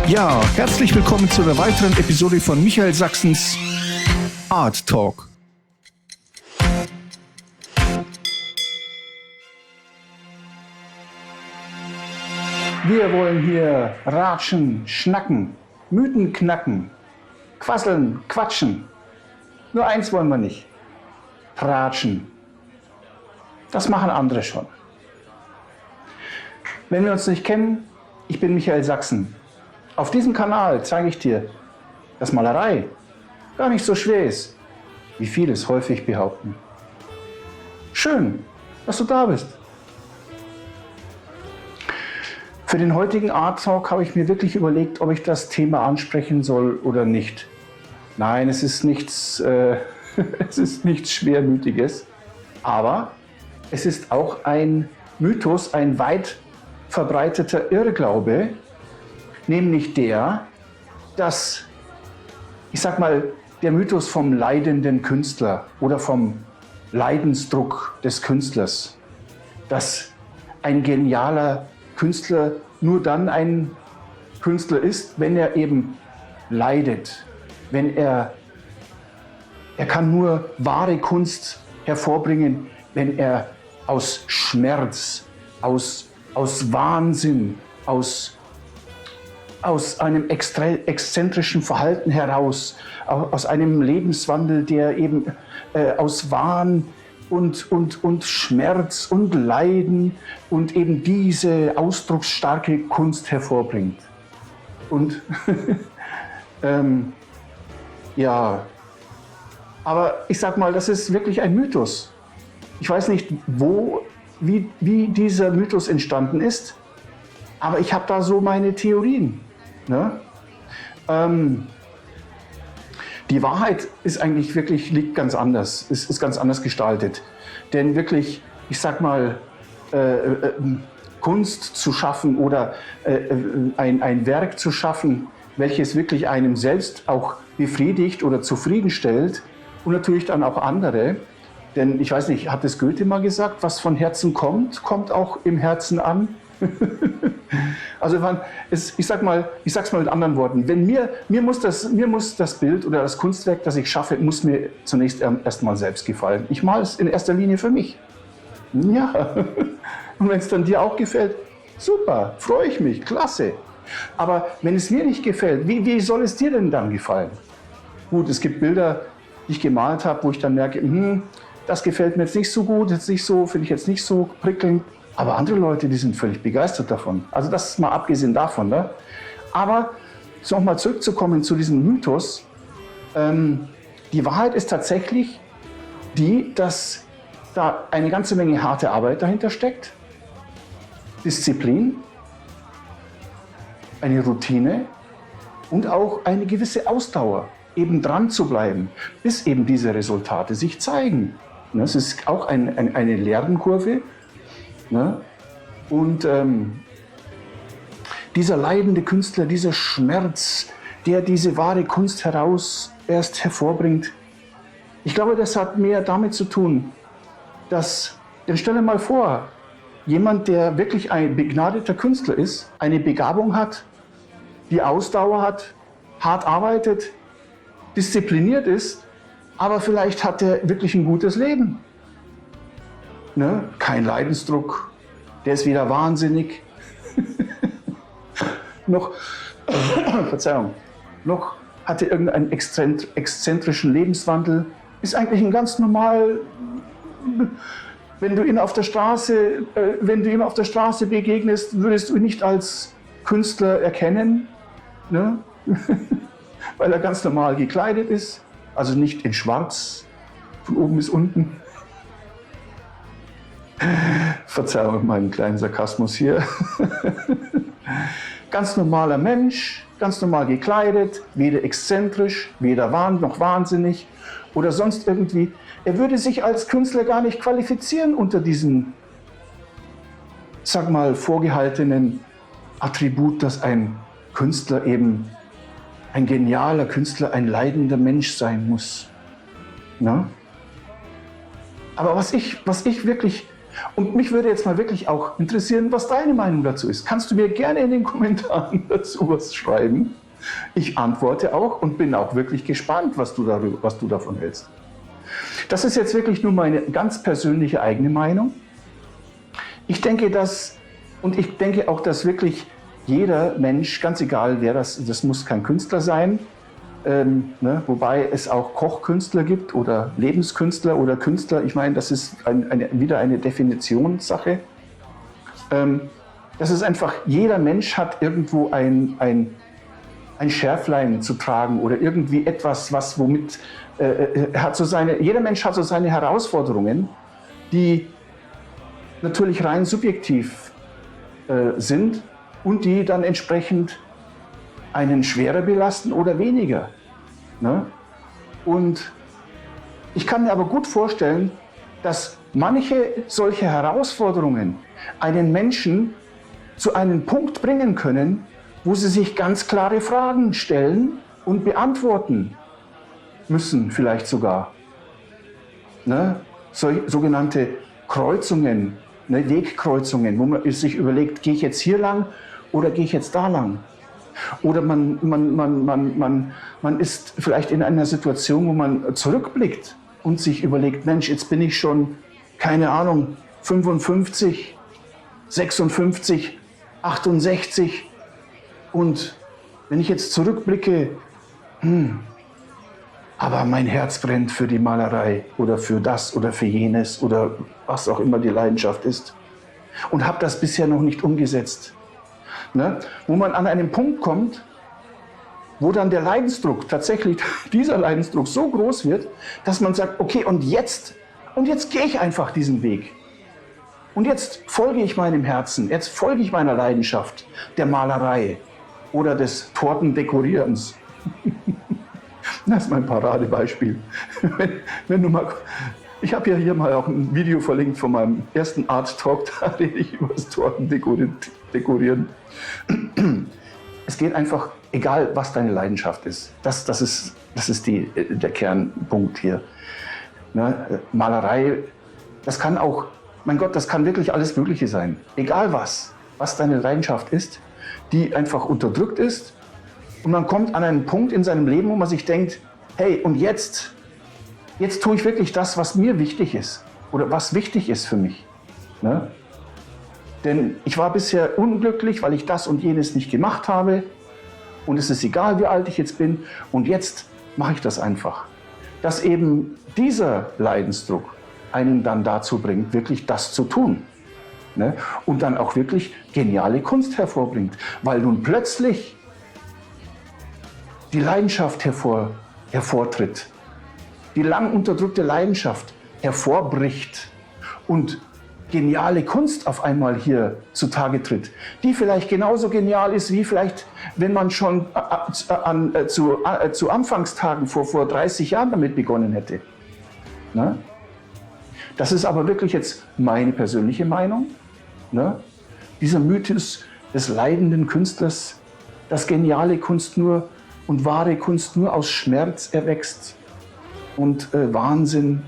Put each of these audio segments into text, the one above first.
Ja, herzlich willkommen zu einer weiteren Episode von Michael Sachsens Art Talk. Wir wollen hier ratschen, schnacken, Mythen knacken, quasseln, quatschen. Nur eins wollen wir nicht: tratschen. Das machen andere schon. Wenn wir uns nicht kennen, ich bin Michael Sachsen. Auf diesem Kanal zeige ich dir, dass Malerei gar nicht so schwer ist, wie viele es häufig behaupten. Schön, dass du da bist. Für den heutigen Art Talk habe ich mir wirklich überlegt, ob ich das Thema ansprechen soll oder nicht. Nein, es ist nichts, es ist nichts Schwermütiges, aber es ist auch ein Mythos, ein weit verbreiteter Irrglaube, nämlich der, dass, ich sag mal, der Mythos vom leidenden Künstler oder vom Leidensdruck des Künstlers, dass ein genialer Künstler nur dann ein Künstler ist, wenn er eben leidet, wenn er kann nur wahre Kunst hervorbringen, wenn er aus Schmerz, aus Wahnsinn, aus einem exzentrischen Verhalten heraus, aus einem Lebenswandel, der eben aus Wahn und Schmerz und Leiden und eben diese ausdrucksstarke Kunst hervorbringt. Und ja, aber ich sag mal, das ist wirklich ein Mythos. Ich weiß nicht, wie dieser Mythos entstanden ist, aber ich habe da so meine Theorien. Ne? Die Wahrheit ist eigentlich wirklich, liegt ganz anders, ist ganz anders gestaltet. Denn wirklich, ich sag mal, Kunst zu schaffen oder ein Werk zu schaffen, welches wirklich einem selbst auch befriedigt oder zufriedenstellt und natürlich dann auch andere. Denn ich weiß nicht, hat es Goethe mal gesagt, was von Herzen kommt, kommt auch im Herzen an? Also ich sag's mal mit anderen Worten, wenn mir muss das Bild oder das Kunstwerk, das ich schaffe, muss mir zunächst erstmal selbst gefallen. Ich male es in erster Linie für mich. Ja, und wenn es dann dir auch gefällt, super, freue ich mich, klasse. Aber wenn es mir nicht gefällt, wie soll es dir denn dann gefallen? Gut, es gibt Bilder, die ich gemalt habe, wo ich dann merke, das gefällt mir jetzt nicht so gut, finde ich jetzt nicht so prickelnd. Aber andere Leute, die sind völlig begeistert davon. Also das ist mal abgesehen davon. Ne? Aber nochmal zurückzukommen zu diesem Mythos. Die Wahrheit ist tatsächlich die, dass da eine ganze Menge harte Arbeit dahinter steckt. Disziplin, eine Routine und auch eine gewisse Ausdauer, eben dran zu bleiben, bis eben diese Resultate sich zeigen. Es ist auch eine Lernkurve. Ne? Und dieser leidende Künstler, dieser Schmerz, der diese wahre Kunst erst hervorbringt, ich glaube, das hat mehr damit zu tun, denn stell dir mal vor, jemand, der wirklich ein begnadeter Künstler ist, eine Begabung hat, die Ausdauer hat, hart arbeitet, diszipliniert ist, aber vielleicht hat er wirklich ein gutes Leben. Ne? Kein Leidensdruck, der ist weder wahnsinnig, noch hat er irgendeinen exzentrischen Lebenswandel, ist eigentlich ein ganz normal, wenn du ihm auf der Straße begegnest, würdest du ihn nicht als Künstler erkennen, ne? Weil er ganz normal gekleidet ist, also nicht in schwarz, von oben bis unten. Verzeihung meinen kleinen Sarkasmus hier. Ganz normaler Mensch, ganz normal gekleidet, weder exzentrisch, weder noch wahnsinnig oder sonst irgendwie. Er würde sich als Künstler gar nicht qualifizieren unter diesem, sag mal, vorgehaltenen Attribut, dass ein Künstler eben, ein genialer Künstler, ein leidender Mensch sein muss. Na? Aber was ich wirklich Und mich würde jetzt mal wirklich auch interessieren, was deine Meinung dazu ist. Kannst du mir gerne in den Kommentaren dazu was schreiben? Ich antworte auch und bin auch wirklich gespannt, was du davon hältst. Das ist jetzt wirklich nur meine ganz persönliche eigene Meinung. Ich denke, ich denke auch, dass wirklich jeder Mensch, ganz egal wer das muss kein Künstler sein, wobei es auch Kochkünstler gibt oder Lebenskünstler oder Künstler. Ich meine, das ist wieder eine Definitionssache. Das ist einfach, jeder Mensch hat irgendwo ein Schärflein zu tragen oder irgendwie etwas, jeder Mensch hat so seine Herausforderungen, die natürlich rein subjektiv sind und die dann entsprechend einen schwerer belasten oder weniger. Ne? Und ich kann mir aber gut vorstellen, dass manche solche Herausforderungen einen Menschen zu einem Punkt bringen können, wo sie sich ganz klare Fragen stellen und beantworten müssen, vielleicht sogar. Ne? Sogenannte Kreuzungen, ne? Wegkreuzungen, wo man sich überlegt, gehe ich jetzt hier lang oder gehe ich jetzt da lang? Oder man ist vielleicht in einer Situation, wo man zurückblickt und sich überlegt, Mensch, jetzt bin ich schon, keine Ahnung, 55, 56, 68 und wenn ich jetzt zurückblicke, aber mein Herz brennt für die Malerei oder für das oder für jenes oder was auch immer die Leidenschaft ist und habe das bisher noch nicht umgesetzt. Ne? Wo man an einen Punkt kommt, wo dann der Leidensdruck, tatsächlich dieser Leidensdruck so groß wird, dass man sagt, okay, und jetzt gehe ich einfach diesen Weg. Und jetzt folge ich meinem Herzen, jetzt folge ich meiner Leidenschaft, der Malerei oder des Tortendekorierens. Das ist mein Paradebeispiel. Wenn du mal, ich habe ja hier mal auch ein Video verlinkt von meinem ersten Art Talk, da rede ich über das Tortendekorieren. Es geht einfach, egal was deine Leidenschaft ist, das ist der Kernpunkt hier. Ne? Malerei, das kann auch, mein Gott, das kann wirklich alles Mögliche sein. Egal was deine Leidenschaft ist, die einfach unterdrückt ist. Und man kommt an einen Punkt in seinem Leben, wo man sich denkt, hey, und jetzt tue ich wirklich das, was mir wichtig ist oder was wichtig ist für mich. Ne? Denn ich war bisher unglücklich, weil ich das und jenes nicht gemacht habe. Und es ist egal, wie alt ich jetzt bin. Und jetzt mache ich das einfach. Dass eben dieser Leidensdruck einen dann dazu bringt, wirklich das zu tun. Ne? Und dann auch wirklich geniale Kunst hervorbringt. Weil nun plötzlich die Leidenschaft hervortritt. Die lang unterdrückte Leidenschaft hervorbricht und geniale Kunst auf einmal hier zutage tritt, die vielleicht genauso genial ist, wie vielleicht, wenn man schon zu Anfangstagen vor 30 Jahren damit begonnen hätte. Ne? Das ist aber wirklich jetzt meine persönliche Meinung. Ne? Dieser Mythos des leidenden Künstlers, dass geniale Kunst nur und wahre Kunst nur aus Schmerz erwächst und Wahnsinn,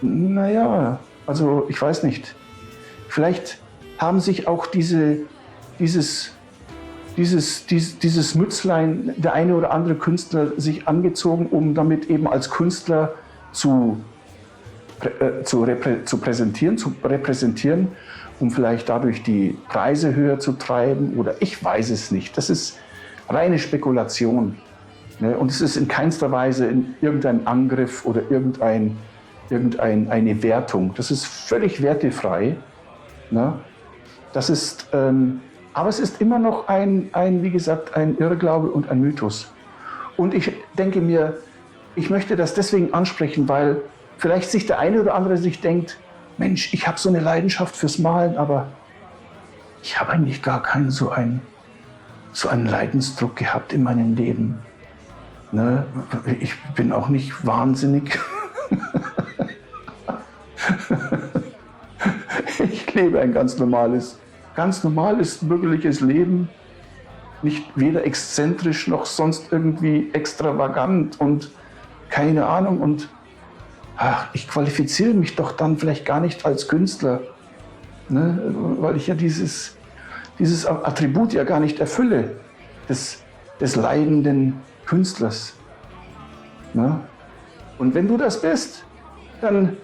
naja, also ich weiß nicht. Vielleicht haben sich auch dieses Mützlein der eine oder andere Künstler sich angezogen, um damit eben als Künstler zu repräsentieren, um vielleicht dadurch die Preise höher zu treiben oder ich weiß es nicht. Das ist reine Spekulation. Ne? Und es ist in keinster Weise in irgendein Angriff oder irgendeine Wertung. Das ist völlig wertefrei. Ne? Das ist, aber es ist immer noch wie gesagt, ein Irrglaube und ein Mythos. Und ich denke mir, ich möchte das deswegen ansprechen, weil vielleicht sich der eine oder andere sich denkt, Mensch, ich habe so eine Leidenschaft fürs Malen, aber ich habe eigentlich gar keinen so einen Leidensdruck gehabt in meinem Leben. Ne? Ich bin auch nicht wahnsinnig. Ich lebe ein ganz normales bürgerliches Leben. Nicht weder exzentrisch noch sonst irgendwie extravagant und keine Ahnung. Und ich qualifiziere mich doch dann vielleicht gar nicht als Künstler. Ne? Weil ich ja dieses Attribut ja gar nicht erfülle, des leidenden Künstlers. Ne? Und wenn du das bist, dann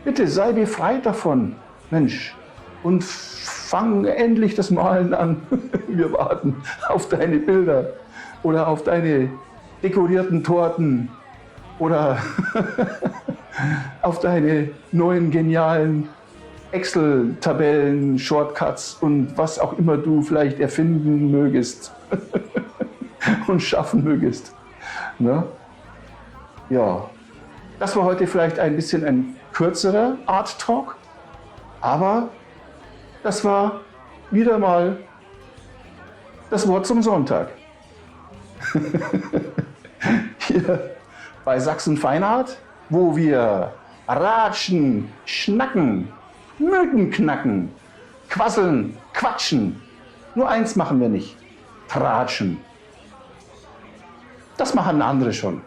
bitte sei befreit davon, Mensch, und fang endlich das Malen an. Wir warten auf deine Bilder oder auf deine dekorierten Torten oder auf deine neuen genialen Excel-Tabellen, Shortcuts und was auch immer du vielleicht erfinden mögest und schaffen mögest. Ne? Ja, das war heute vielleicht ein bisschen ein kürzerer Art Talk, aber das war wieder mal das Wort zum Sonntag. Hier bei Sachsen Feinart, wo wir ratschen, schnacken, Mythen knacken, quasseln, quatschen. Nur eins machen wir nicht: tratschen. Das machen andere schon.